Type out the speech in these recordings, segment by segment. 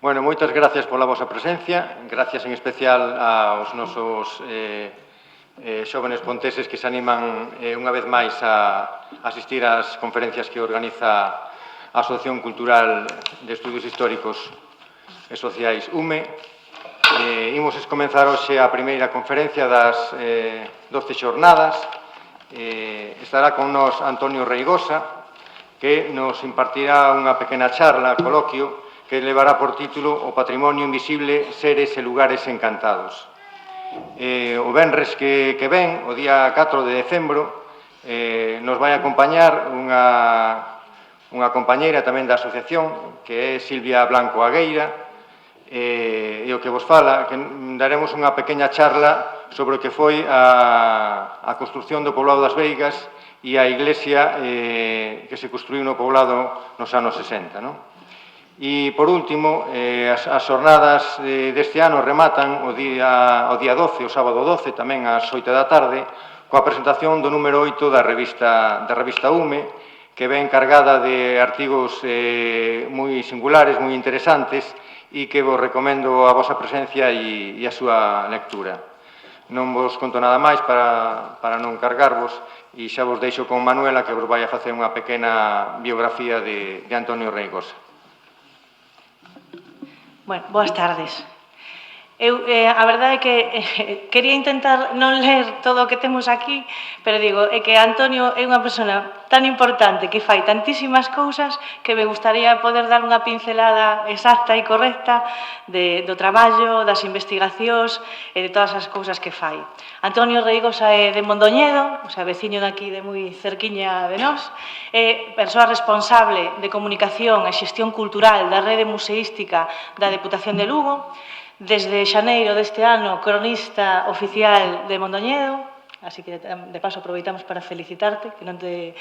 Bueno, moitas gracias pola vosa presencia, gracias en especial aos nosos xóvenes ponteses que se animan unha vez máis a asistir ás conferencias que organiza a Asociación Cultural de Estudios Históricos e Sociais UME. Imos comenzar hoxe a primeira conferencia das 12 xornadas. Estará con nós Antonio Reigosa, que nos impartirá unha pequena charla, coloquio, que levará por título O patrimonio invisible, seres e lugares encantados. O venres que ven, o día 4 de decembro, nos vai acompañar unha compañeira tamén da asociación, que é Silvia Blanco Agueira, e o que vos fala, que daremos unha pequena charla sobre o que foi a construción do poblado das Veigas e a iglesia que se construiu no poblado nos anos 60, non? E, por último, as xornadas deste ano rematan o día 12, o sábado 12, tamén ás 8 da tarde, coa presentación do número 8 da revista UME, que ven cargada de artigos moi singulares, moi interesantes, e que vos recomendo a vosa presencia e a súa lectura. Non vos conto nada máis para non cargarvos, e xa vos deixo con Manuela, que vos vai a facer unha pequena biografía de Antonio Reigosa. Bueno, boas tardes. A verdade é que quería intentar non ler todo o que temos aquí, pero digo, é que Antonio é unha persona tan importante que fai tantísimas cousas que me gustaría poder dar unha pincelada exacta e correcta do traballo, das investigacións e de todas as cousas que fai. Antonio Reigosa é de Mondoñedo, o sea, veciño daqui de moi cerquiña de nós, é persoa responsable de comunicación e xestión cultural da rede museística da Deputación de Lugo, desde xaneiro deste ano, cronista oficial de Mondoñedo, así que de paso aproveitamos para felicitarte, que non te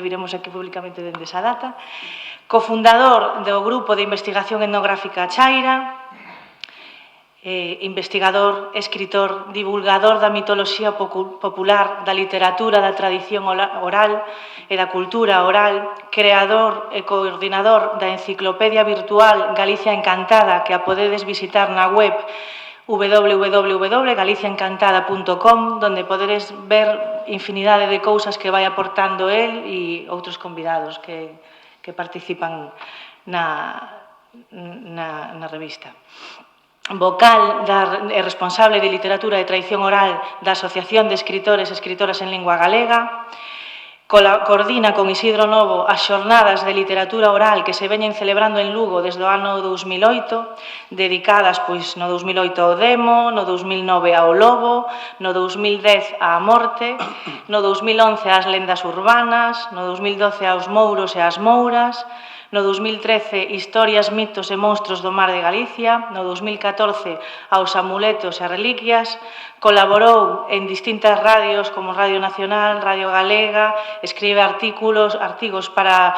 viremos aquí públicamente dende esa data, cofundador do Grupo de Investigación Etnográfica Chaira, investigador, escritor, divulgador da mitoloxía popular, da literatura, da tradición oral e da cultura oral, creador e coordinador da enciclopedia virtual Galicia Encantada, que a podedes visitar na web www.galiciaencantada.com, donde poderes ver infinidade de cousas que vai aportando el e outros convidados que participan na revista. Vocal e responsable de literatura e tradición oral da Asociación de Escritores e Escritoras en Lingua Galega, coordina con Isidro Novo as xornadas de literatura oral que se veñen celebrando en Lugo desde o ano 2008, dedicadas no 2008 ao Demo, no 2009 ao Lobo, no 2010 á Morte, no 2011 ás lendas urbanas, no 2012 aos Mouros e ás Mouras, no 2013 Historias, mitos e monstros do mar de Galicia, no 2014 aos amuletos e reliquias, colaborou en distintas radios como Radio Nacional, Radio Galega, escribe artigos para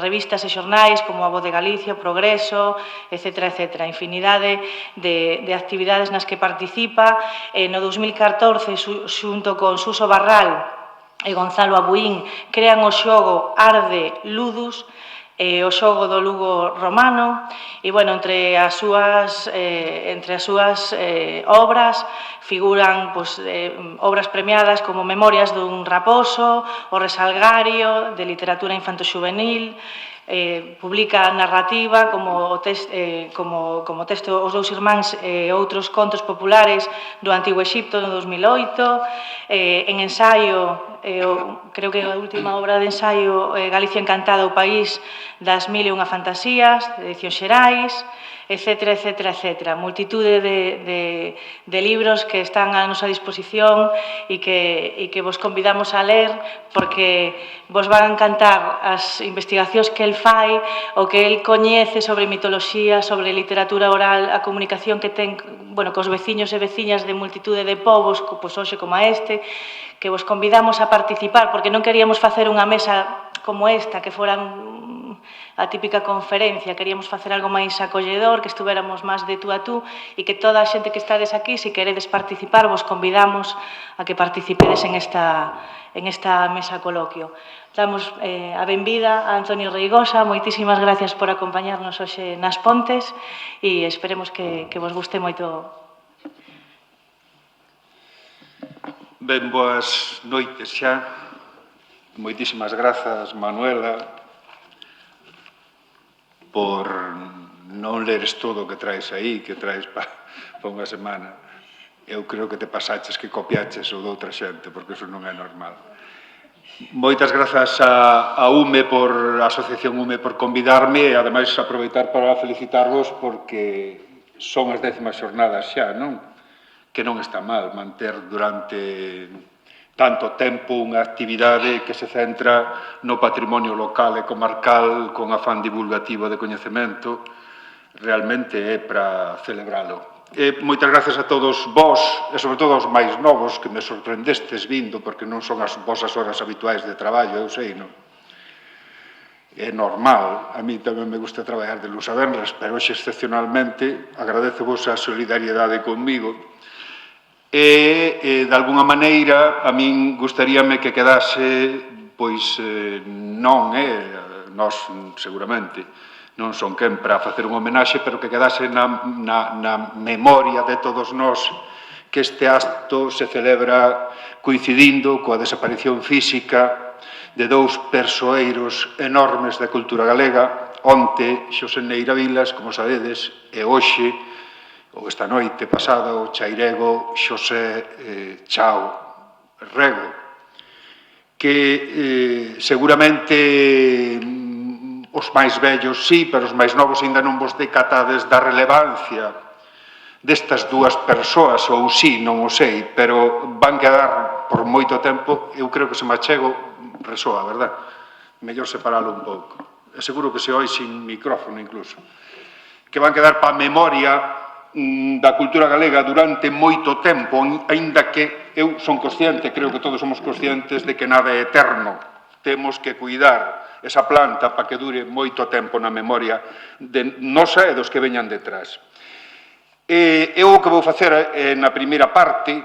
revistas e xornais como A Voz de Galicia, Progreso, etc. Infinidade de actividades nas que participa. No 2014, xunto con Suso Barral e Gonzalo Abuín, crean o xogo Arde Ludus, o xogo do Lugo romano, e, bueno, entre as súas obras figuran obras premiadas como Memorias dun raposo, O Resalgario, de literatura infanto-xuvenil, publica narrativa como texto Os dous irmáns e outros contos populares do Antigo Exipto no 2008, en ensaio, creo que a última obra de ensaio Galicia Encantada, o país das mil e unha fantasías, de Edicións Xerais, etc. Multitude de libros que están a nosa disposición e que vos convidamos a ler porque vos van a encantar as investigacións que el fai, o que el coñece sobre mitoloxía, sobre literatura oral, a comunicación que ten cos veciños e veciñas de multitude de povos, hoxe como a este, que vos convidamos a participar, porque non queríamos facer unha mesa como esta, que foran a típica conferencia, queríamos facer algo máis acolledor, que estuveramos máis de tú a tú, e que toda a xente que estades aquí, se queredes participar, vos convidamos a que participedes en esta mesa coloquio. Damos a benvida a Antonio Reigosa, moitísimas gracias por acompañarnos hoxe nas Pontes e esperemos que vos guste moito. Ben, boas noites xa. Moitísimas grazas, Manuela, por non leres todo o que traes aí, que traes para unha semana. Eu creo que te pasaches que copiaches o de outra xente, porque eso non é normal. Moitas grazas a UME, a Asociación UME, por convidarme e, ademais, aproveitar para felicitarvos porque son as 10ª xornadas xa, non? Que non está mal manter durante tanto tempo unha actividade que se centra no patrimonio local e comarcal con afán divulgativo de coñecemento, realmente é para celebralo. Moitas gracias a todos vós, e sobre todo aos máis novos, que me sorprendestes vindo, porque non son as vosas horas habituais de traballo, eu sei, non? É normal, a mí tamén me gusta traballar de luz a venres, pero hoxe excepcionalmente agradezo-vos a solidariedade conmigo. E, de alguna maneira, a min gustaríame que quedase, pois, non, nós seguramente non son quen para facer un homenaxe, pero que quedase na memoria de todos nós que este acto se celebra coincidindo coa desaparición física de dous persoeiros enormes da cultura galega, onte Xosé Neira Vilas, como sabedes, e hoxe, ou esta noite pasada, o chairego Xosé Chao Rego, que seguramente os máis vellos sí, pero os máis novos ainda non vos decatades da relevancia destas dúas persoas, ou sí, non o sei, pero van quedar por moito tempo, eu creo que se me achego, resoa, verdad? Mellor separalo un pouco. É seguro que se oi sin micrófono incluso. Que van quedar pa memoria da cultura galega durante moito tempo, aínda que eu son consciente, creo que todos somos conscientes de que nada é eterno. Temos que cuidar esa planta para que dure moito tempo na memoria de nosa e dos que veñan detrás. Eu o que vou facer na primeira parte,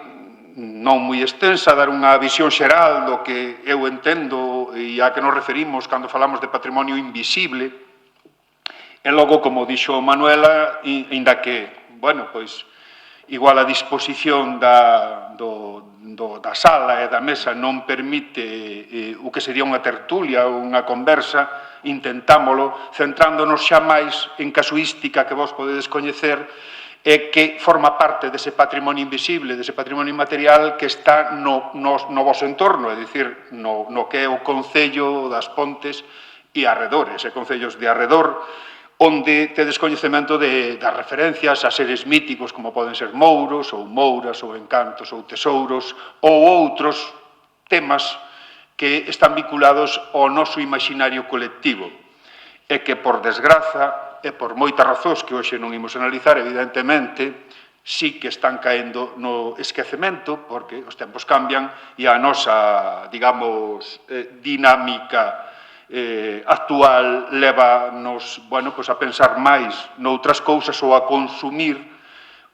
non moi extensa, dar unha visión xeral do que eu entendo e a que nos referimos cando falamos de patrimonio invisible, e logo, como dixo Manuela, ainda que bueno, pois, igual a disposición da sala e da mesa non permite o que sería unha tertulia ou unha conversa, intentámolo, centrándonos xa máis en casuística que vos podedes coñecer e que forma parte dese patrimonio invisible, dese patrimonio inmaterial que está no vosso entorno, é dicir, no que é o Concello das Pontes e arredores, e concellos de arredor, onde tedes coñecemento das referencias a seres míticos como poden ser mouros, ou mouras, ou encantos, ou tesouros, ou outros temas que están vinculados ao noso imaginario colectivo e que, por desgraza, e por moitas razóns que hoxe non imos analizar, evidentemente, sí que están caendo no esquecemento, porque os tempos cambian e a nosa, digamos, dinámica actual leva-nos, bueno, pues a pensar máis noutras cousas ou a consumir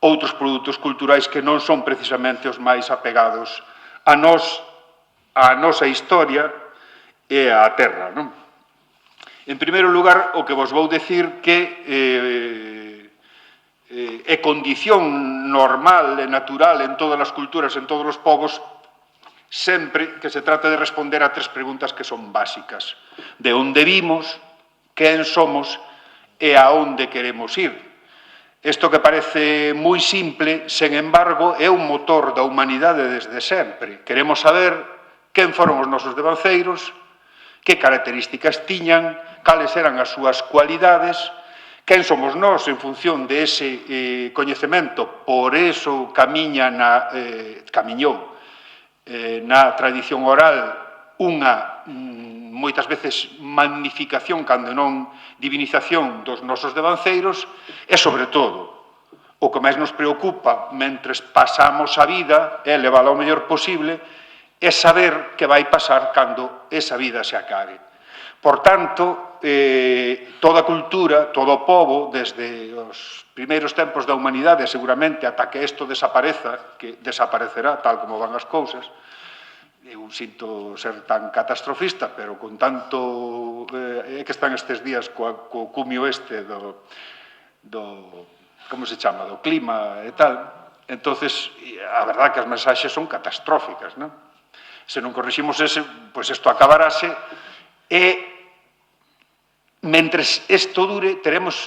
outros produtos culturais que non son precisamente os máis apegados a nosa historia e á terra, non? En primeiro lugar, o que vos vou decir que é condición normal e natural en todas as culturas, en todos os povos, sempre que se trata de responder a 3 preguntas que son básicas. De onde vimos, quen somos e a onde queremos ir. Isto que parece moi simple, sen embargo, é un motor da humanidade desde sempre. Queremos saber quen foron os nosos devanceiros, que características tiñan, cales eran as súas cualidades, quen somos nós en función de ese coñecemento, por eso camiñou na tradición oral unha, moitas veces, magnificación, cando non divinización dos nosos devanceiros, e, sobre todo, o que máis nos preocupa mentres pasamos a vida é levála o mellor posible, é saber que vai pasar cando esa vida se acabe. Por tanto, toda cultura, todo o pobo, desde os primeiros tempos da humanidade, seguramente, ata que isto desapareza, que desaparecerá tal como van as cousas, eu sinto ser tan catastrofista, pero con tanto... é que están estes días co cumio este do como se chama, do clima e tal. Entonces, a verdade que as mensaxes son catastróficas, non? Se non corriximos ese, pois isto acabarase e mentres isto dure,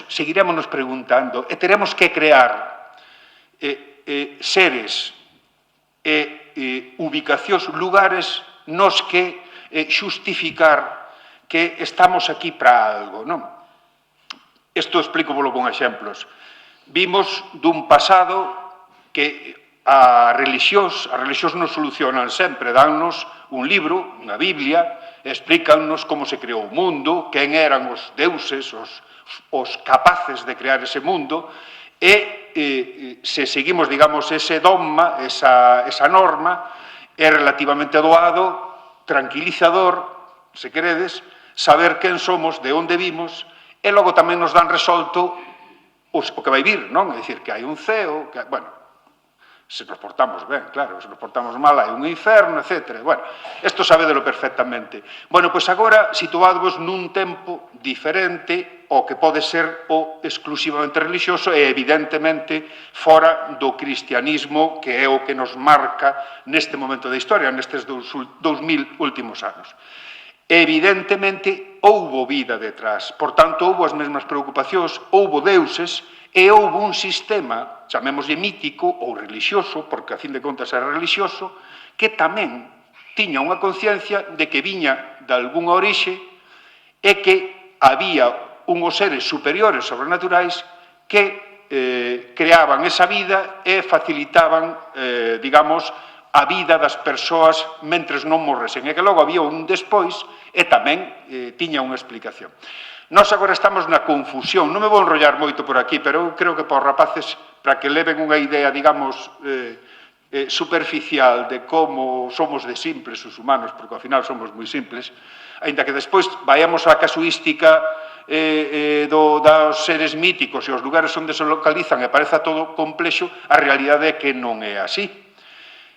seguiremos preguntando e teremos que crear seres e ubicacións, lugares nos que xustificar que estamos aquí para algo, non? Isto explícovolo con exemplos. Vimos dun pasado que as religións nos solucionan sempre, dannos un libro, unha Biblia, explícannos como se creou o mundo, quen eran os deuses, os capaces de crear ese mundo, e se seguimos, digamos, ese dogma, esa norma, é relativamente doado, tranquilizador, se queredes, saber quen somos, de onde vimos, e logo tamén nos dan resolto o que vai vir, non? É dicir, que hai un ceo, que, bueno, se nos portamos ben, claro, se nos portamos mal hai un inferno, etc. Bueno, isto sabedelo perfectamente. Bueno, pois agora, situádvos nun tempo diferente ao que pode ser o exclusivamente religioso e, evidentemente, fora do cristianismo, que é o que nos marca neste momento da historia, nestes 2000 últimos anos. Evidentemente, houbo vida detrás, por tanto, houbo as mesmas preocupacións, houbo deuses e houbo un sistema, chamémoslle mítico ou religioso, porque a fin de contas era religioso, que tamén tiña unha conciencia de que viña de algunha orixe e que había unhos seres superiores sobrenaturais que creaban esa vida e facilitaban, digamos, a vida das persoas mentres non morresen, e que logo había un despois e tamén tiña unha explicación. Nós agora estamos na confusión, non me vou enrollar moito por aquí, pero eu creo que para os rapaces, para que leven unha idea, digamos, superficial de como somos de simples os humanos, porque ao final somos moi simples, aínda que despois vayamos á casuística dos seres míticos e os lugares onde se localizan e pareza todo complexo, a realidade é que non é así.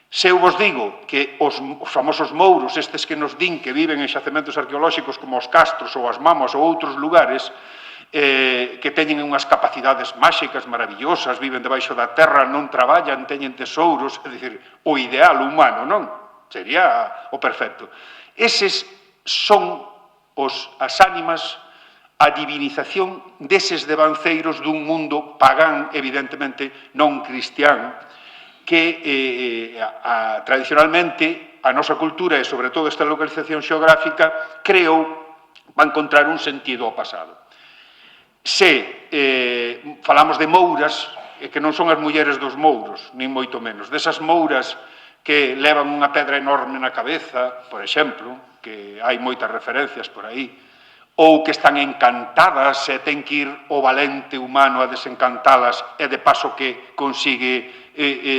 Se eu vos digo que os famosos mouros, estes que nos din que viven en xacementos arqueolóxicos como os castros ou as mamas ou outros lugares, que teñen unhas capacidades máxicas, maravillosas, viven debaixo da terra, non traballan, teñen tesouros, é dicir, o ideal humano, non? Sería o perfecto. Eses son as ánimas, a divinización deses devanceiros dun mundo pagán, evidentemente non cristián, que tradicionalmente a nosa cultura e sobre todo esta localización xeográfica creou para encontrar un sentido ao pasado. Se falamos de mouras, que non son as mulleres dos mouros, nin moito menos, desas mouras que levan unha pedra enorme na cabeza, por exemplo, que hai moitas referencias por aí, ou que están encantadas e ten que ir o valente humano a desencantalas e de paso que consigue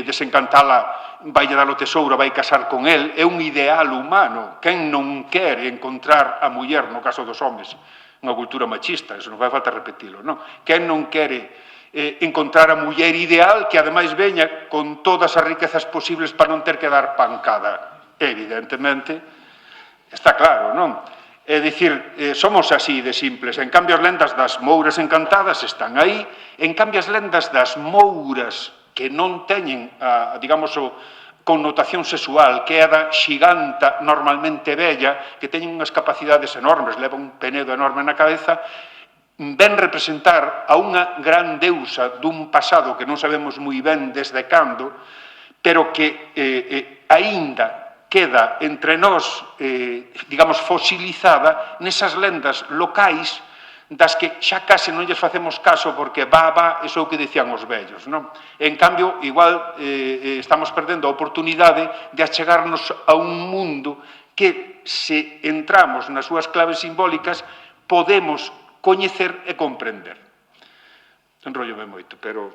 desencantala, vai dar o tesouro, vai casar con el, é un ideal humano. Quen non quere encontrar a muller, no caso dos homes, unha cultura machista, eso non vai falta repetilo, non? Quen non quere encontrar a muller ideal que ademais veña con todas as riquezas posibles para non ter que dar pancada? Evidentemente, está claro, non? É dicir, somos así de simples. En cambio, as lendas das mouras encantadas están aí. En cambio, as lendas das mouras que non teñen, digamos, connotación sexual, que é a da xiganta normalmente bella, que teñen unhas capacidades enormes, leva un penedo enorme na cabeza, ven representar a unha gran deusa dun pasado que non sabemos moi ben desde cando, pero que aínda queda entre nós, digamos, fosilizada nesas lendas locais das que xa case non lles facemos caso porque va, eso é o que dicían os vellos, non? En cambio, igual estamos perdendo a oportunidade de achegarnos a un mundo que, se entramos nas súas claves simbólicas, podemos coñecer e comprender. Enróllome moito, pero...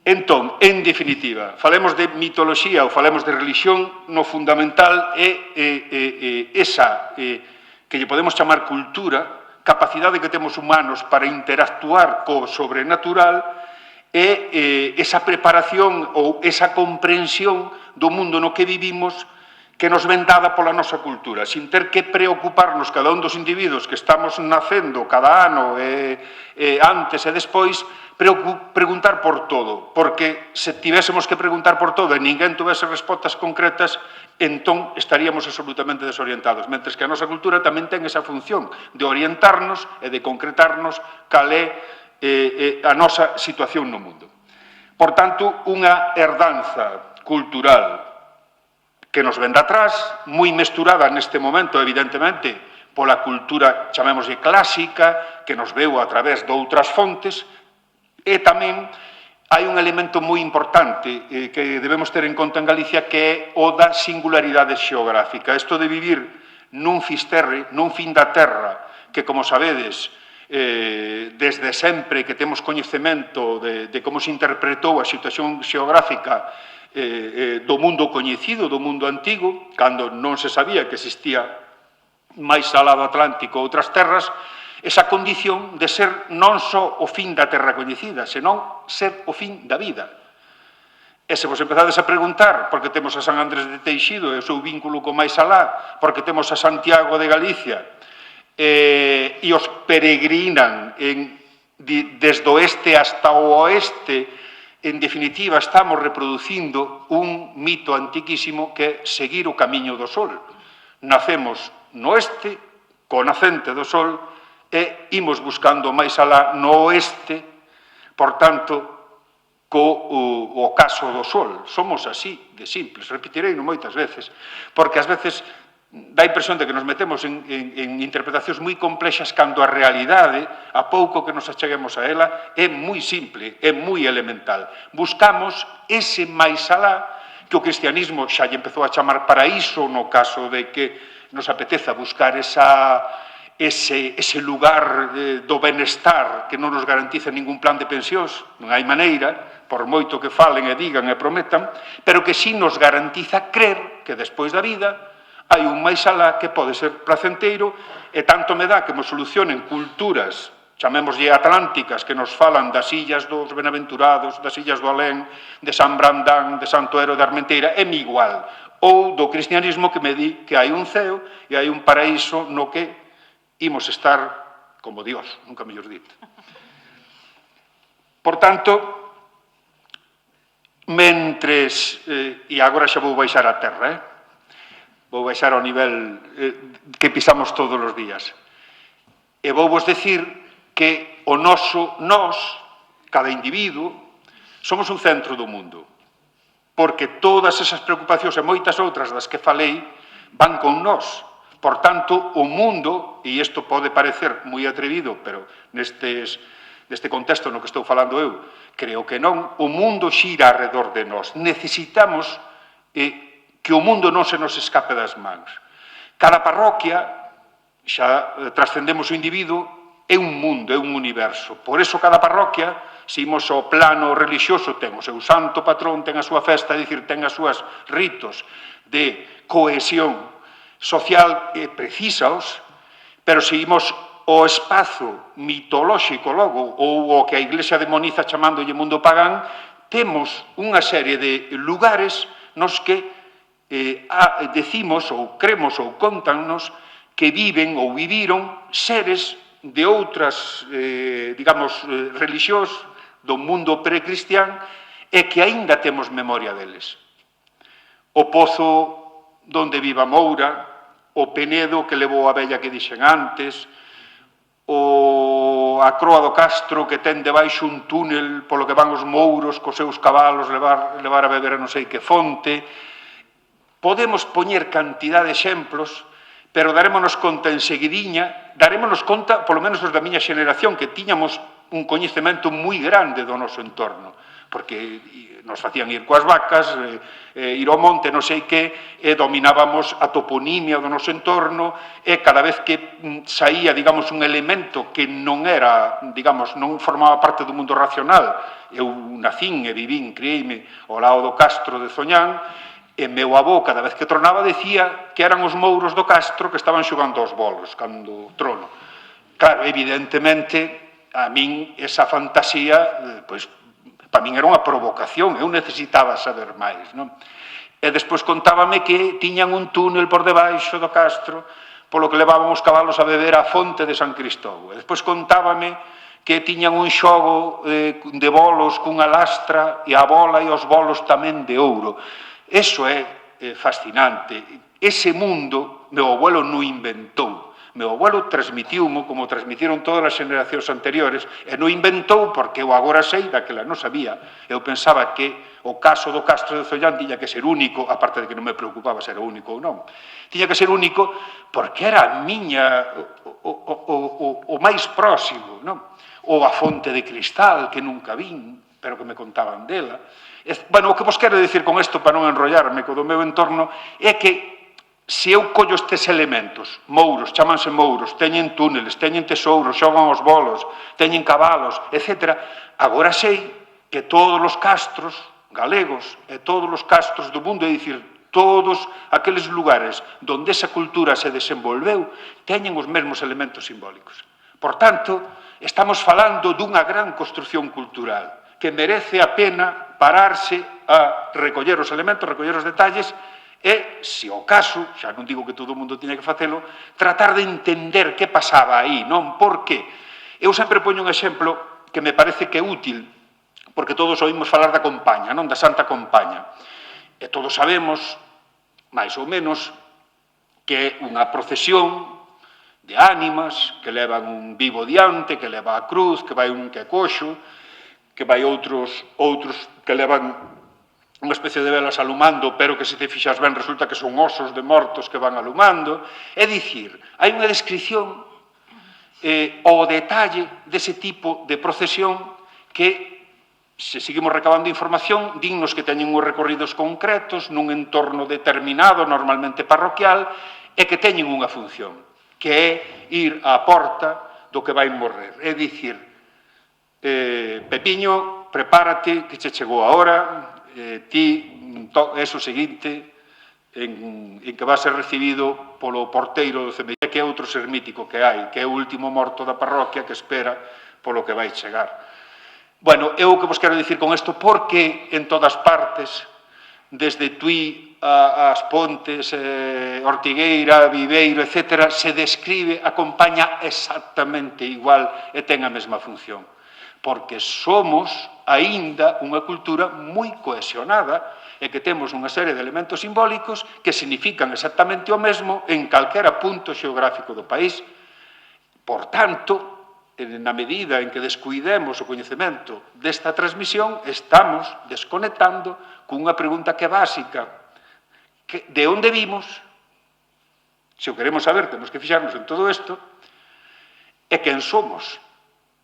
Entón, en definitiva, falemos de mitoloxía ou falemos de religión, no fundamental é esa que lle podemos chamar cultura, capacidade que temos humanos para interactuar co sobrenatural e esa preparación ou esa comprensión do mundo no que vivimos que nos ven dada pola nosa cultura, sin ter que preocuparnos cada un dos individuos que estamos nacendo cada ano antes e despois, preguntar por todo, porque se tivésemos que preguntar por todo e ninguén tuvese respostas concretas, entón estaríamos absolutamente desorientados, mentres que a nosa cultura tamén ten esa función de orientarnos e de concretarnos cal é a nosa situación no mundo. Por tanto, unha herdanza cultural que nos ven de atrás, moi mesturada neste momento, evidentemente, pola cultura, chamémoslle clásica, que nos veu a través de outras fontes, e tamén hai un elemento moi importante que debemos ter en conta en Galicia, que é o da singularidade xeográfica. Isto de vivir nun fisterre, nun fin da terra, que, como sabedes, desde sempre que temos coñecemento de como se interpretou a situación xeográfica do mundo coñecido, do mundo antigo, cando non se sabía que existía máis alá do Atlántico outras terras, esa condición de ser non só o fin da terra coñecida, senón ser o fin da vida. E se vos empezades a preguntar por que temos a San Andrés de Teixido e o seu vínculo co máis alá, por que temos a Santiago de Galicia, e os peregrinan desde o oeste hasta o oeste, en definitiva, estamos reproducindo un mito antiquísimo que é seguir o camiño do sol. Nacemos no oeste, co nacente do sol, e imos buscando máis alá no oeste, por tanto, co ocaso do sol. Somos así, de simples, repetirei-no moitas veces, porque ás veces dá a impresión de que nos metemos en interpretacións moi complexas cando a realidade, a pouco que nos acheguemos a ela, é moi simple, é moi elemental. Buscamos ese máis alá que o cristianismo xa lle empezou a chamar paraíso, no caso de que nos apeteza buscar ese lugar do benestar que non nos garantiza ningún plan de pensións, non hai maneira, por moito que falen e digan e prometan, pero que sí nos garantiza crer que despois da vida hai un máis alá que pode ser placenteiro e tanto me dá que nos solucionen culturas, chamémoslle atlánticas, que nos falan das illas dos Benaventurados, das illas do Alén, de San Brandán, de Santo Ero de Armenteira, é mi igual. Ou do cristianismo que me di que hai un ceo e hai un paraíso no que imos estar como Dios, nunca mellor dito. Por tanto, mentres, e agora xa vou baixar a terra, vou baixar ao nivel que pisamos todos os días. E vou vos decir que o noso, nós, cada individuo, somos un centro do mundo, porque todas esas preocupacións e moitas outras das que falei van con nós. Por tanto, o mundo, e isto pode parecer moi atrevido, pero neste contexto no que estou falando eu, creo que non, o mundo xira alrededor de nós. Necesitamos que o mundo non se nos escape das mans. Cada parroquia, xa trascendemos o individuo, é un mundo, é un universo. Por eso cada parroquia, se imos ao plano religioso, ten o seu santo patrón, ten a súa festa, é dicir, ten as súas ritos de cohesión social e precísaos, pero se imos ao espazo mitolóxico logo, ou o que a Iglesia demoniza chamándolle mundo pagán, temos unha serie de lugares nos que decimos ou cremos ou contannos que viven ou viviron seres de outras, religións do mundo precristián e que aínda temos memoria deles. O pozo donde viva Moura, o Penedo que levou a vella que dixen antes, a Croa do Castro que ten debaixo un túnel polo que van os mouros cos seus cabalos levar a beber a non sei que fonte. Podemos poñer cantidad de exemplos, pero darémonos conta enseguidiña, darémonos conta, polo menos os da miña xeneración, que tiñamos un coñecemento moi grande do noso entorno. porque nos facían ir coas vacas, ir ao monte, non sei que, e dominábamos a toponimia do noso entorno, e cada vez que saía, digamos, un elemento que non era, digamos, non formaba parte do mundo racional, eu nacín e vivín, criei-me ao lado do castro de Zoñán, e meu avó, cada vez que tronaba, decía que eran os mouros do castro que estaban xogando aos bolos, cando trono. Claro, evidentemente, a min esa fantasía, pois, para min era unha provocación, eu necesitaba saber máis, non? E despois contábame que tiñan un túnel por debaixo do castro, polo que levaban os cabalos a beber á fonte de San Cristóbal. E despois contábame que tiñan un xogo de bolos cunha lastra e a bola e os bolos tamén de ouro. Eso é fascinante. Ese mundo, meu abuelo non inventou. Meu abuelo transmitiumo, como transmitiron todas as xeneracións anteriores, e non inventou porque eu agora sei, daquela non sabía. Eu pensaba que o caso do Castro de Zollán tiña que ser único, aparte de que non me preocupaba se era único ou non. Tiña que ser único porque era a miña, o máis próximo, non? Ou a fonte de cristal, que nunca vin, pero que me contaban dela. Bueno, o que vos quero dicir con isto, para non enrollarme co do meu entorno, é que se eu collo estes elementos, mouros, chamanse mouros, teñen túneles, teñen tesouros, xogan os bolos, teñen cabalos, etc. Agora sei que todos os castros galegos e todos os castros do mundo, é dicir, todos aqueles lugares onde esa cultura se desenvolveu, teñen os mesmos elementos simbólicos. Por tanto, estamos falando dunha gran construción cultural que merece a pena pararse a recoller os elementos, recoller os detalles e, se o caso, xa non digo que todo o mundo tiña que facelo, tratar de entender que pasaba aí, non? Por que? Eu sempre poño un exemplo que me parece que é útil, porque todos oímos falar da Compaña, non? Da Santa Compaña. E todos sabemos, máis ou menos, que é unha procesión de ánimas que levan un vivo diante, que leva a cruz, que vai un que é coxo, que vai outros que levan unha especie de velas alumando, pero que se te fixas ben resulta que son osos de mortos que van alumando. É dicir, hai unha descripción ao detalle dese tipo de procesión que, se seguimos recabando información, dinnos que teñen uns recorridos concretos nun entorno determinado, normalmente parroquial, e que teñen unha función, que é ir á porta do que vai morrer. É dicir, Pepiño, prepárate, que che chegou a hora, ti, eso seguinte, en que vas ser recibido polo porteiro do cemiterio, que é outro ser mítico que hai, que é o último morto da parroquia que espera polo que vai chegar. Bueno, eu o que vos quero dicir con isto, porque en todas partes, desde Tui as Pontes, Ortigueira, Viveiro, etc., se describe a Compaña exactamente igual e ten a mesma función. Porque somos aínda unha cultura moi cohesionada e que temos unha serie de elementos simbólicos que significan exactamente o mesmo en calquera punto xeográfico do país. Por tanto, na medida en que descuidemos o coñecemento desta transmisión, estamos desconectando cunha pregunta que é básica. De onde vimos? Se o queremos saber, temos que fixarnos en todo isto. E quen somos?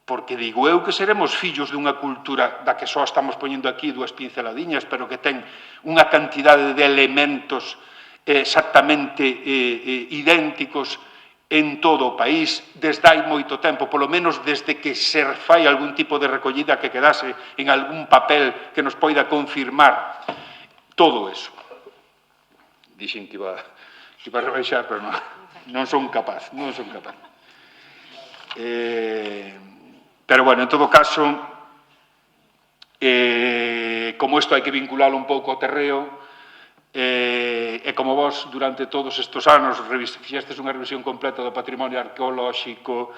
Porque digo eu que seremos fillos dunha cultura da que só estamos poñendo aquí dúas pinceladiñas, pero que ten unha cantidade de elementos exactamente idénticos en todo o país, desde hai moito tempo, polo menos desde que se fai algún tipo de recollida que quedase en algún papel que nos poida confirmar todo eso. Dixen que iba a rebaixar, pero non son capaz, non son capaz. Pero, bueno, en todo caso, como isto hai que vincularlo un pouco ao terreo, e como vos, durante todos estes anos, fixestes unha revisión completa do patrimonio arqueolóxico,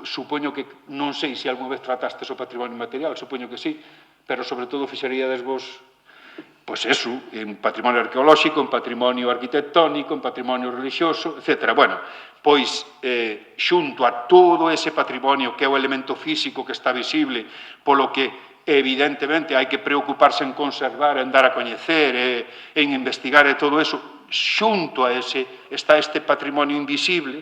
supoño que, non sei se algunha vez tratastes o patrimonio material, supoño que sí, pero, sobre todo, fixeríades vos, pois eso, en patrimonio arqueolóxico, en patrimonio arquitectónico, en patrimonio religioso, etc. Bueno, pois, xunto a todo ese patrimonio que é o elemento físico que está visible, polo que, evidentemente, hai que preocuparse en conservar, en dar a coñecer, en investigar e todo eso, xunto a ese está este patrimonio invisible,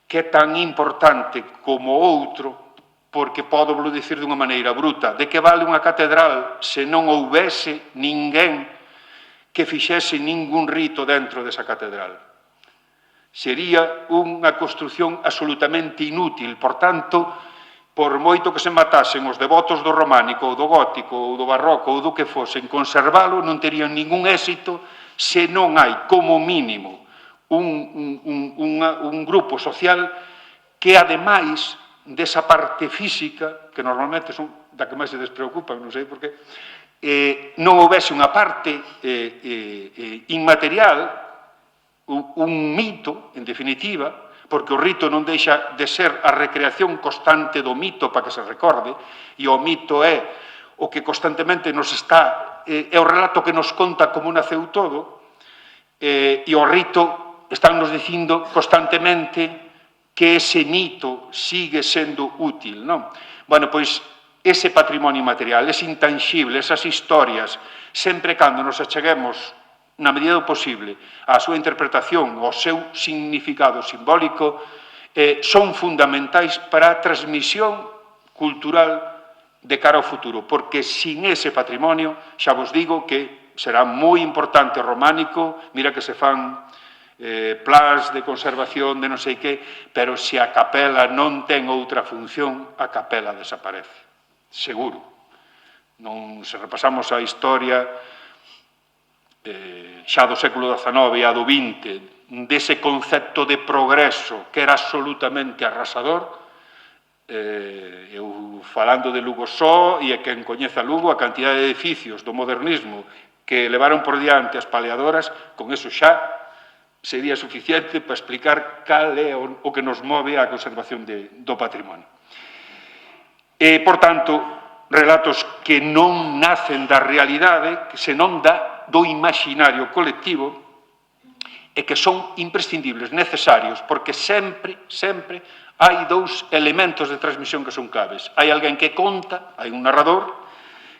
que é tan importante como outro, porque podo vos dicir dunha maneira bruta, de que vale unha catedral se non houvese ninguén que fixese ningún rito dentro desa catedral. Sería unha construción absolutamente inútil, por tanto, por moito que se matasen os devotos do románico, ou do gótico, ou do barroco, ou do que fosen, conservalo non terían ningún éxito se non hai, como mínimo, un grupo social que, ademais desa parte física, que normalmente son da que máis se despreocupan, non sei por qué, non houvese unha parte inmaterial, un mito, en definitiva, porque o rito non deixa de ser a recreación constante do mito para que se recorde, e o mito é o que constantemente nos está, é o relato que nos conta como naceu todo, e o rito están nos dicindo constantemente que ese mito sigue sendo útil, non? Bueno, pois, ese patrimonio material, ese intangible, esas historias, sempre cando nos acheguemos, na medida do posible, a súa interpretación, ao seu significado simbólico, son fundamentais para a transmisión cultural de cara ao futuro, porque sin ese patrimonio, xa vos digo que será moi importante o románico, mira que se fan plans de conservación de non sei que, pero se a capela non ten outra función, a capela desaparece, seguro. Non, se repasamos a historia xa do século XIX e a do XX, dese concepto de progreso que era absolutamente arrasador, eu falando de Lugo só, e a quen coñeza Lugo, a cantidad de edificios do modernismo que levaron por diante as paleadoras, con eso xa sería suficiente para explicar cal é o que nos move a conservación do patrimonio. Por tanto, relatos que non nacen da realidade, que senón do imaginario colectivo, e que son imprescindibles, necesarios, porque sempre hai dous elementos de transmisión que son claves. Hai alguén que conta, hai un narrador,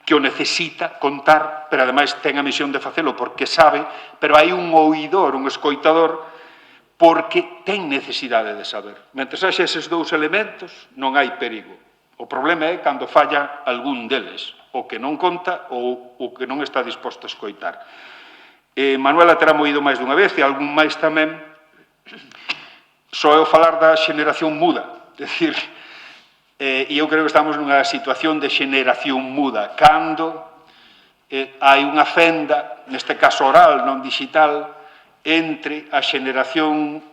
que o necesita contar, pero ademais ten a misión de facelo porque sabe, pero hai un oidor, un escoitador, porque ten necesidade de saber. Mentre haxe eses dous elementos, non hai perigo. O problema é cando falla algún deles, o que non conta ou o que non está disposto a escoitar. Manuela terá moído máis dunha vez, e algún máis tamén, só é o falar da xeneración muda, é dicir, e eu creo que estamos nunha situación de xeneración muda, cando hai unha fenda, neste caso oral, non digital, entre a xeneración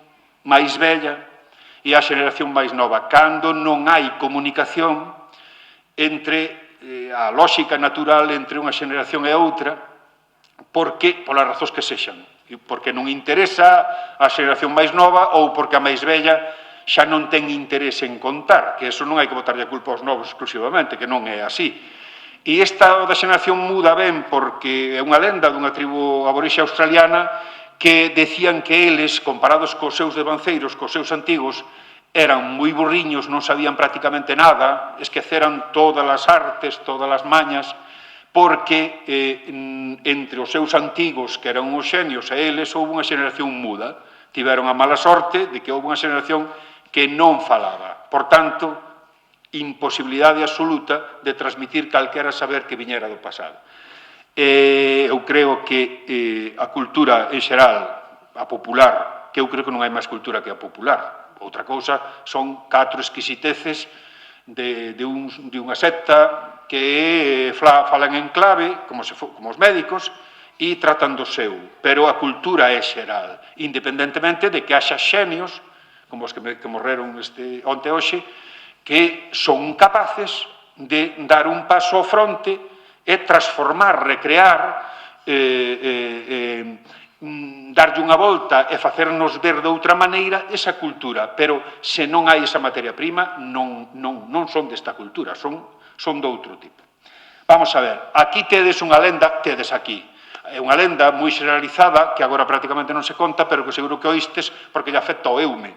máis bella e a xeneración máis nova, cando non hai comunicación entre a lógica natural entre unha xeneración e outra, porque, polas razóns que sexan, porque non interesa a xeneración máis nova ou porque a máis bella xa non ten interese en contar, que eso non hai que botarlle a culpa aos novos exclusivamente, que non é así. E esta da xeneración muda ben porque é unha lenda dunha tribu aborixe australiana que decían que eles, comparados cos seus devanceiros, cos seus antigos, eran moi burriños, non sabían prácticamente nada, esqueceran todas as artes, todas as mañas, porque entre os seus antigos, que eran os xenios, e eles, houve unha xeneración muda. Tiveron a mala sorte de que houve unha xeneración que non falaba. Por tanto, imposibilidade absoluta de transmitir calquera saber que viñera do pasado. Eu creo que a cultura en xeral, a popular, que eu creo que non hai máis cultura que a popular. Outra cousa son 4 exquisiteces de unha secta que falan en clave, como os médicos, e tratan do seu. Pero a cultura é xeral, independentemente de que haxa xenios, como os que morreron onte hoxe, que son capaces de dar un paso ao fronte e transformar, recrear, darlle unha volta e facernos ver de outra maneira esa cultura. Pero se non hai esa materia prima, non son desta cultura, son de outro tipo. Vamos a ver, aquí tedes unha lenda, tedes aquí. É unha lenda moi generalizada, que agora prácticamente non se conta, pero que seguro que oístes porque lle afecta ao Eume,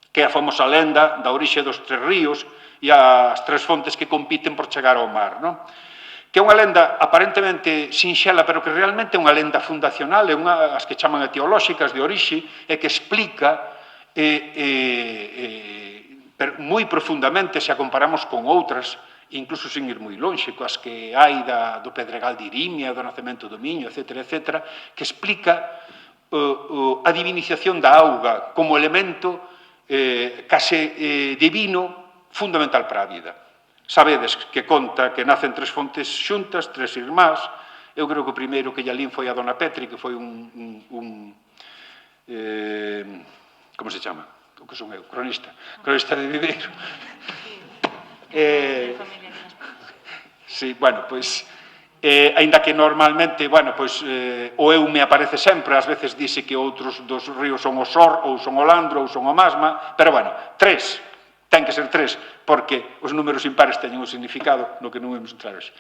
que é a famosa lenda da orixe dos 3 ríos e as 3 fontes que compiten por chegar ao mar, non? Que é unha lenda aparentemente sinxela, pero que realmente é unha lenda fundacional, é unha as que chaman etiolóxicas de orixe, e que explica pero moi profundamente se a comparamos con outras, incluso sin ir moi lonxe, coas que hai do Pedregal de Irimia, do Nacemento do Miño, etc., que explica a divinización da auga como elemento case divino fundamental para a vida. Sabedes que conta que nacen 3 fontes xuntas, 3 irmás. Eu creo que o primeiro que lle alín foi a Dona Petri, que foi como se chama? O que son eu? Cronista de Viveiro. Sí, bueno, pois, aínda que normalmente, bueno, pois, o Eume aparece sempre, ás veces dice que outros dos ríos son o Sor, ou son o Landro, ou son o Masma, pero, bueno, 3, ten que ser 3, porque os números impares teñen un significado no que non vamos entrar hoxe.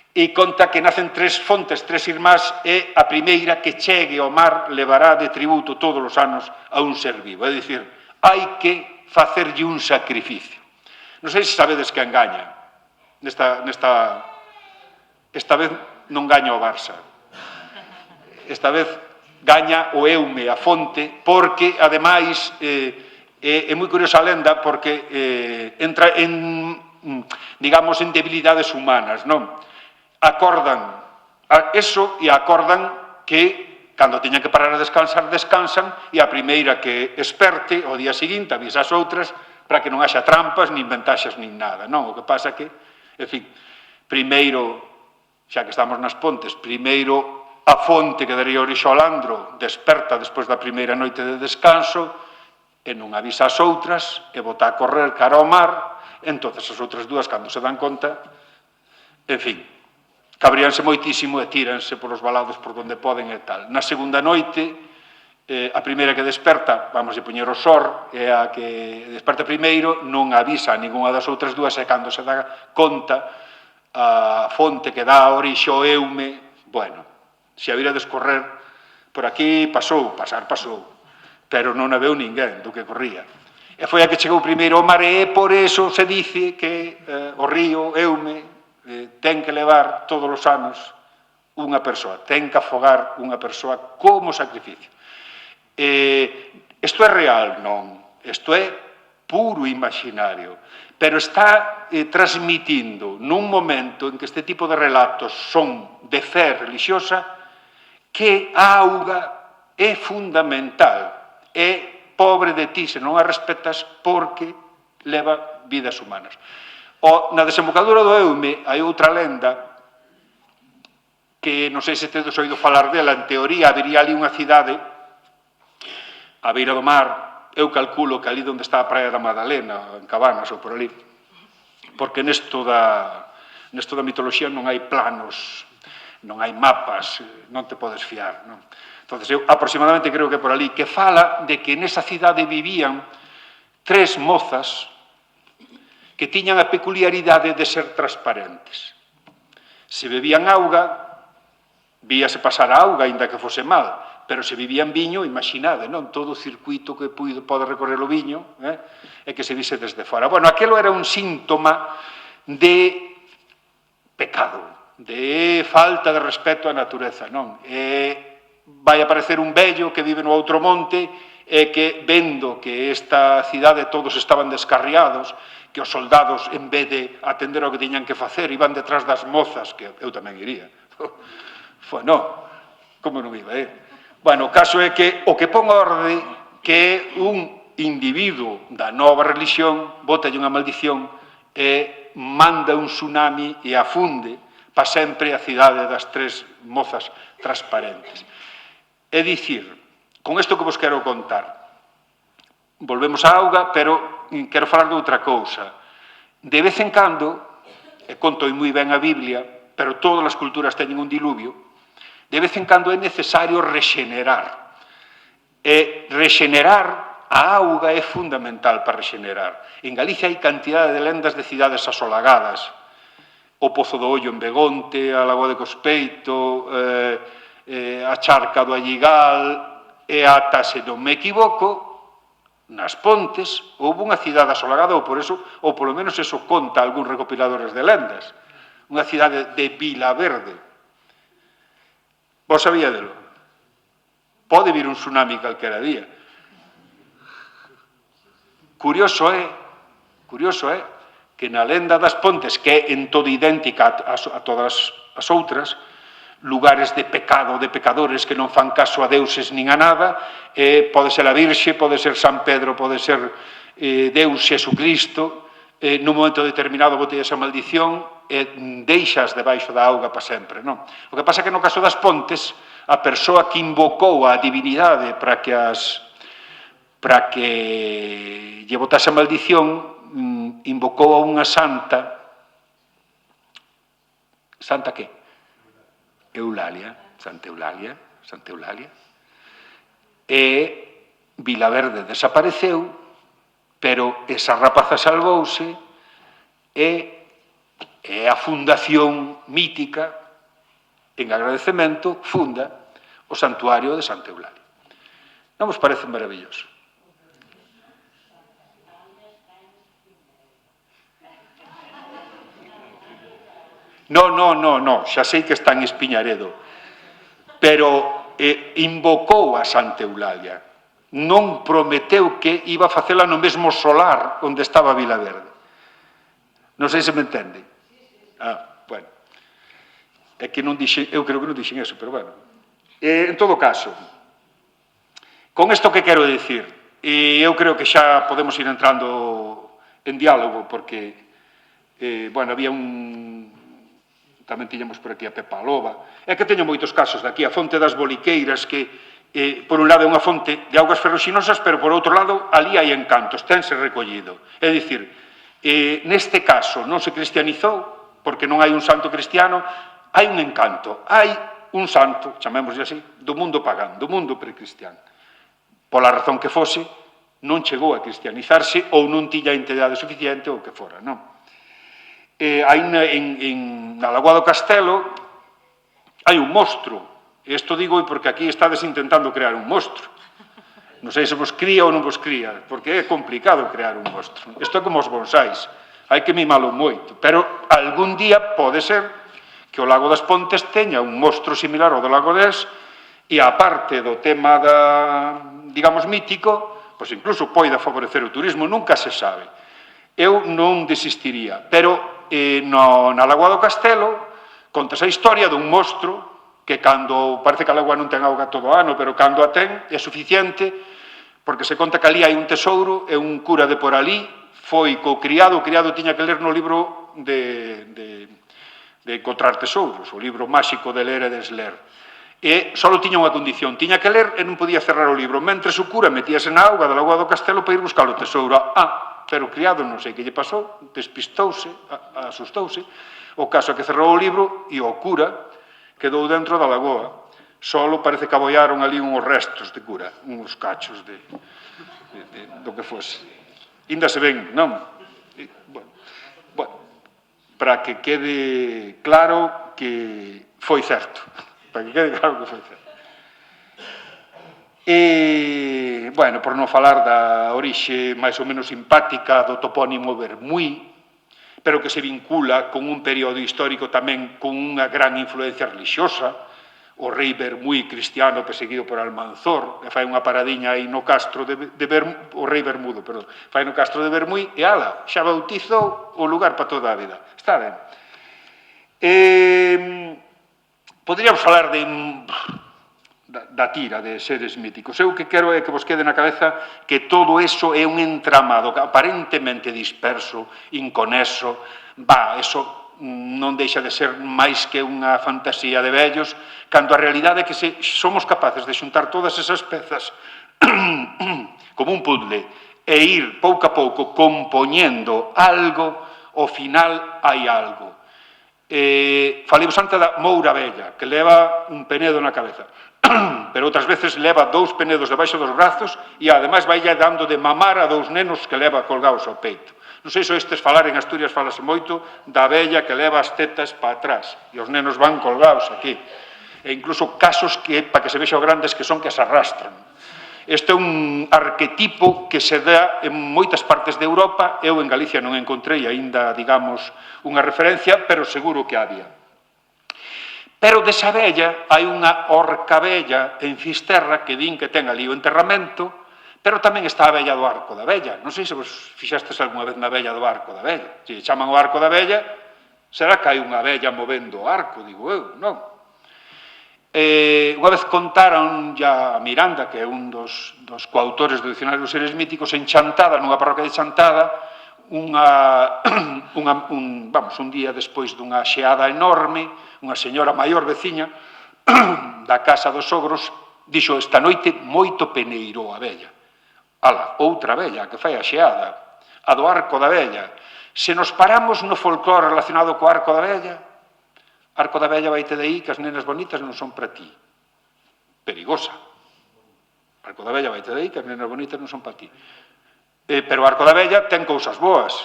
E conta que nacen 3 fontes, 3 irmás, e a primeira que chegue ao mar levará de tributo todos os anos a un ser vivo, é dicir, hai que facerlle un sacrificio. Non sei se sabedes que engaña. Esta vez non gaña o Barça. Esta vez gaña o Eume, a fonte, porque, ademais, é moi curiosa a lenda, porque entra en, digamos, en debilidades humanas, non? Acordan eso e acordan que cando teñan que parar a descansar, descansan, e a primeira que esperte, o día seguinte, avisa as outras, para que non haxa trampas, nin ventaxas, nin nada, non? O que pasa que, en fin, primeiro, xa que estamos nas pontes, primeiro a fonte que daría orixe ao Landro desperta despois da primeira noite de descanso e non avisa as outras e bota a correr cara ao mar, entonces as outras dúas, cando se dan conta, en fin, cabríanse moitísimo e tíranse polos valados por donde poden e tal. Na segunda noite, a primeira que desperta, vamos a poñer o Sor, e a que desperta primeiro non avisa a ningunha das outras dúas, e cando se dá conta a fonte que dá orixe ao Eume, bueno, se a vira descorrer por aquí, pasou, pero non a veu ninguén do que corría. E foi a que chegou primeiro ao mar, e por eso se dice que o río Eume ten que levar todos os anos unha persoa, ten que afogar unha persoa como sacrificio. Isto é real, non? Isto é puro imaginario, pero está transmitindo nun momento en que este tipo de relatos son de fe religiosa que a auga é fundamental, é pobre de ti se non a respetas porque leva vidas humanas. Na desembocadura do Eume hai outra lenda que non sei se tedes oído falar dela, en teoría habería ali unha cidade a beira do mar, eu calculo que ali onde está a Praia da Madalena, en Cabanas ou por ali, porque nesto da mitoloxía non hai planos, non hai mapas, non te podes fiar, non? Entón, eu aproximadamente creo que por ali, que fala de que nesa cidade vivían 3 mozas que tiñan a peculiaridade de ser transparentes. Se bebían auga, víase pasar a auga, aínda que fose mal, pero se bebían viño, imaginade, non? Todo o circuito que pode recorrer o viño, e que se vise desde fora. Bueno, aquelo era un síntoma de pecado, de falta de respeto á natureza, non? Vai aparecer un vello que vive no outro monte e que, vendo que esta cidade todos estaban descarriados, que os soldados, en vez de atender ao que tiñan que facer, iban detrás das mozas, que eu tamén iría. Bueno, como non iba, Bueno, o caso é que o que pon orde que un individuo da nova religión botalle unha maldición e manda un tsunami e afunde para sempre a cidade das 3 mozas transparentes. É dicir, con isto que vos quero contar, volvemos á auga, pero quero falar de outra cousa. De vez en cando, e conto moi ben a Biblia, pero todas as culturas teñen un diluvio, de vez en cando é necesario rexenerar. E rexenerar a auga é fundamental para rexenerar. En Galicia hai cantidade de lendas de cidades asolagadas. O Pozo do Ollo en Begonte, a Lagoa de Cospeito, a Charca do Alligal, e ata, se non me equivoco, nas Pontes, houve unha cidade asolagada, ou polo menos eso conta algúns recopiladores de lendas. Unha cidade de Vilaverde. Vos sabíadelo? Pode vir un tsunami calquera día. Curioso é curioso é que na lenda das Pontes, que é en todo idéntica a todas as outras, lugares de pecado, de pecadores que non fan caso a deuses nin a nada, pode ser a Virxe, pode ser San Pedro, pode ser Deus, Xesucristo, nun momento determinado botei esa maldición e deixas debaixo da auga para sempre, non? O que pasa é que no caso das Pontes, a persoa que invocou a divinidade para que lle botase a maldición, invocou a unha santa. Santa que? Eulalia, Santa Eulalia, e Vilaverde desapareceu, pero esa rapaza salvouse e a fundación mítica, en agradecemento, funda o santuario de Santa Eulalia. Non vos parece maravilloso? No, xa sei que está en Espiñaredo, pero invocou a Santa Eulalia, non prometeu que iba a facela no mesmo solar onde estaba Vilaverde. Non sei se me entende. Bueno, é que non dixen, eu creo que non dixen eso, pero bueno. En todo caso, con isto que quero dicir, eu creo que xa podemos ir entrando en diálogo, porque, bueno, había tamén tiñamos por aquí a Pepa Loba, é que teño moitos casos daqui, a fonte das Boliqueiras, que por un lado é unha fonte de augas ferroxinosas, pero por outro lado ali hai encantos, tense recollido. É dicir, neste caso non se cristianizou, porque non hai un santo cristiano, hai un encanto, hai un santo, chamémoslle así, do mundo pagán, do mundo precristián. Pola razón que fose, non chegou a cristianizarse ou non tiña entidade suficiente ou que fora, non? Hai na Lagoa do Castelo hai un monstro. Isto digo porque aquí estades intentando crear un monstro. Non sei se vos cría ou non vos cría, porque é complicado crear un monstro. Isto é como os bonsais, hai que mimalo moito, pero algún día pode ser que o Lago das Pontes teña un monstro similar ao do Lago Ness e a parte do tema digamos, mítico, pois incluso poida favorecer o turismo, nunca se sabe. Eu non desistiría, pero na Lagoa do Castelo contas a historia dun monstro que cando, parece que a lagoa non ten auga todo o ano, pero cando a ten é suficiente, porque se conta que ali hai un tesouro e un cura de por ali foi co criado, o criado tiña que ler no libro de encontrar tesouros, o libro máxico de ler e desler. E só tiña unha condición, tiña que ler e non podía cerrar o libro, mentres o cura metíase na auga da Lagoa do Castelo para ir buscar o tesouro. Pero o criado non sei que lle pasou, despistouse, asustouse, o caso é que cerrou o libro e o cura quedou dentro da lagoa. Solo parece que aboiaron ali uns restos de cura, uns cachos do que fose. Inda se ven, non? Bueno, para que quede claro que foi certo. Para que quede claro que foi certo. Bueno, por non falar da orixe máis ou menos simpática do topónimo Bermui, pero que se vincula con un período histórico tamén con unha gran influencia religiosa, o rei Bermui cristiano perseguido por Almanzor, e fai unha paradiña aí no castro o rei Bermudo, perdón, fai no castro de Bermui, e ala, xa bautizou o lugar para toda a vida. Está ben. Poderíamos falar da tira de seres míticos. Eu que quero é que vos quede na cabeza que todo eso é un entramado aparentemente disperso, inconexo, eso non deixa de ser máis que unha fantasía de vellos, cando a realidade é que somos capaces de xuntar todas esas pezas como un puzzle e ir pouco a pouco compoñendo algo, ao final hai algo. Falemos antes da Moura Vella, que leva un penedo na cabeza, pero outras veces leva 2 penedos debaixo dos brazos e ademais vai dando de mamar a 2 nenos que leva colgados ao peito. Non sei se estes falar en Asturias falase moito da vella que leva as tetas para atrás e os nenos van colgados aquí. E incluso casos que, para que se vexan grandes, que son que se arrastran. Este é un arquetipo que se dá en moitas partes de Europa. Eu en Galicia non encontrei aínda, digamos, unha referencia, pero seguro que había. Pero desa vella hai unha orca vella en Fisterra que din que ten ali o enterramento, Pero tamén está a vella do Arco da Vella. Non sei se vos fixastes algunha vez na vella do Arco da Vella. Se chaman o Arco da Vella, será que hai unha vella movendo o arco, digo eu, non? Unha vez contaron ya a Miranda, que é un dos coautores do Dicionario dos Seres Míticos, en Chantada, nunha parroquia de Chantada, un día despois dunha xeada enorme, unha señora maior veciña da casa dos sogros dixo: esta noite moito peneirou a vella. Ala, outra vella que fai a xeada, a do Arco da Vella. Se nos paramos no folclore relacionado co Arco da Vella, Arco da Vella vaite de aí que as nenas bonitas non son para ti. Perigosa. Arco da Vella vaite de aí que as nenas bonitas non son para ti. Pero o Arco da Vella ten cousas boas.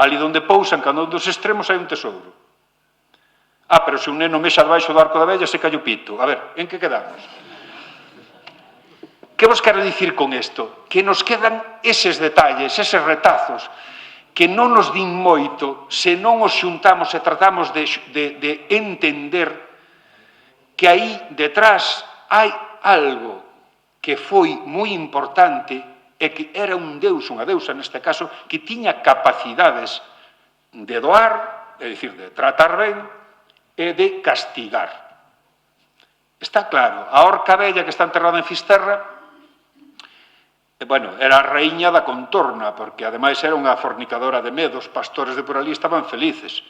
Ali onde pousan, cando un dos extremos hai un tesouro. Pero se un neno mexa debaixo do Arco da Vella se callo pito. A ver, en que quedamos? Que vos quero dicir con isto? Que nos quedan eses detalles, eses retazos, que non nos din moito se non os xuntamos e tratamos de entender que aí detrás hai algo que foi moi importante e que era un deus, unha deusa neste caso, que tiña capacidades de doar, é dicir, de tratar ben e de castigar. Está claro, a Orca Vella que está enterrada en Fisterra, era a raíña da contorna, porque ademais era unha fornicadora de medos, pastores de por ali estaban felices.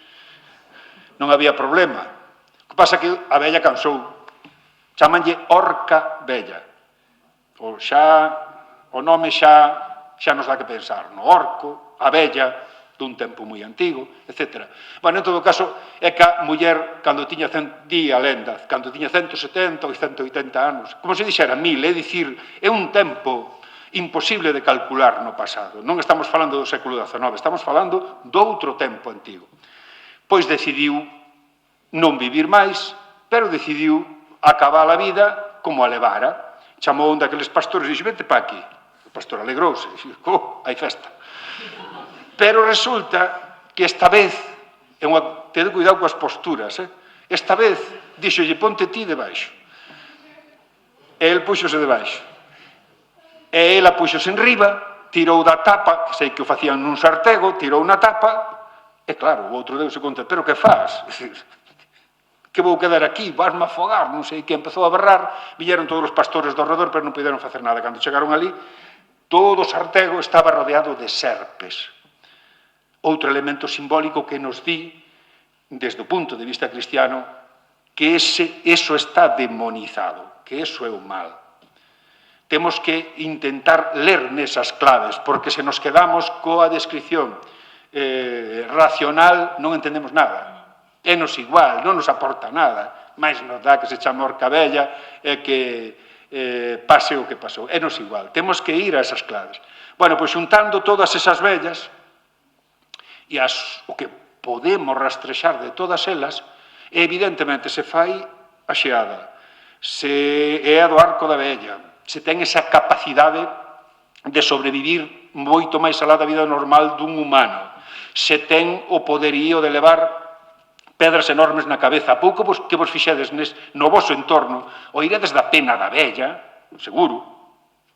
Non había problema. O que pasa que a vella cansou. Chámanlle Orca Vella. O nome xa nos dá que pensar no orco, a vella, dun tempo moi antigo, etc. En todo caso, é que a muller, cando tiña, di a lenda, cando tiña 170 ou 180 anos, como se dixera 1000, é dicir, é un tempo imposible de calcular no pasado. Non estamos falando do século XIX, estamos falando do outro tempo antigo. Pois decidiu non vivir máis, pero decidiu acabar a vida como a levara. Chamou un daqueles pastores e dixo: vete pa aquí. O pastor alegrouse, dixo: hai festa. Pero resulta que esta vez, ten cuidado coas posturas, esta vez dixolle: ponte ti debaixo. E el puxose debaixo. E ela puxose en riba, tirou da tapa, que sei que o facían nun sartego, tirou na tapa, e claro, o outro deuse conta: pero que faz? Que vou quedar aquí, vasme afogar, non sei que, empezou a berrar, viñeron todos os pastores do redor, pero non puderon facer nada. Cando chegaron ali, todo o sartego estaba rodeado de serpes. Outro elemento simbólico que nos di, desde o punto de vista cristiano, que eso está demonizado, que eso é o mal. Temos que intentar ler nesas claves, porque se nos quedamos coa descripción racional, non entendemos nada. É-nos igual, non nos aporta nada, máis nos dá que se chama Orca Vella e que pase o que pasou. É-nos igual, temos que ir a esas claves. Pois xuntando todas esas vellas e o que podemos rastrexar de todas elas, evidentemente se fai a xeada, se é a do Arco da Vella, se ten esa capacidade de sobrevivir moito máis alá da vida normal dun humano, se ten o poderío de levar pedras enormes na cabeza. A pouco que vos fixedes no voso entorno, oiredes da pena da vella, seguro,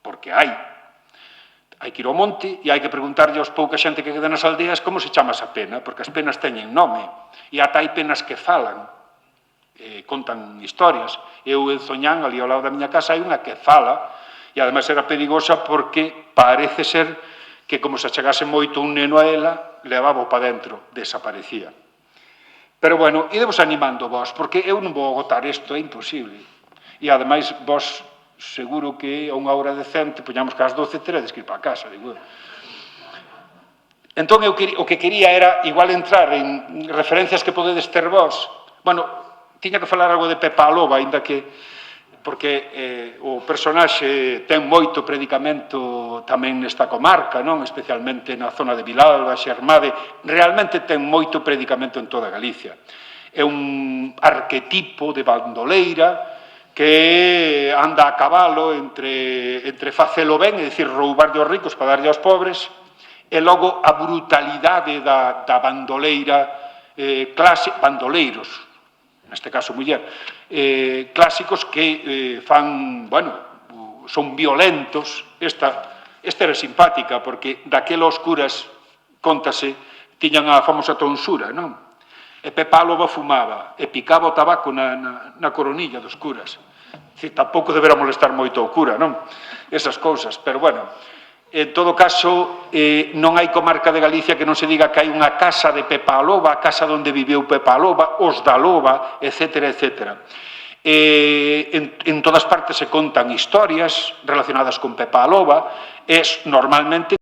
porque hai que ir ao monte e hai que preguntarlle aos pouca xente que queda nas aldeas como se chama esa pena, porque as penas teñen nome, e ata hai penas que falan, contan historias. Eu en Zoñán, ali ao lado da miña casa, hai unha que fala, e ademais era perigosa porque parece ser que como se achegase moito un neno a ela, levaba para dentro, desaparecía. Pero idevos animando vos, porque eu non vou agotar isto, é imposible. E ademais vos seguro que a unha hora decente, poñamos que ás 12 teredes que ir para a casa, digo. Entón, o que quería era igual entrar en referencias que podedes ter vos. Tiña que falar algo de Pepa a Loba, aínda que porque o personaxe ten moito predicamento tamén nesta comarca, non? Especialmente na zona de Vilalba, Xermade, realmente ten moito predicamento en toda Galicia. É un arquetipo de bandoleira que anda a cabalo entre facelo ben, é dicir, roubarlle aos ricos para darlle aos pobres, e logo a brutalidade da bandoleira bandoleiros, neste caso muller, clásicos que fan, son violentos. Esta era simpática, porque daquelas curas, contase, tiñan a famosa tonsura, non? E Pepa a Loba fumaba, e picaba o tabaco na coronilla dos curas. Tampouco debera molestar moito o cura, non? Esas cousas, pero bueno, en todo caso, non hai comarca de Galicia que non se diga que hai unha casa de Pepa a Loba, a casa onde viveu Pepa a Loba, os da Loba, etcétera, etcétera. En todas partes se contan historias relacionadas con Pepa a Loba, normalmente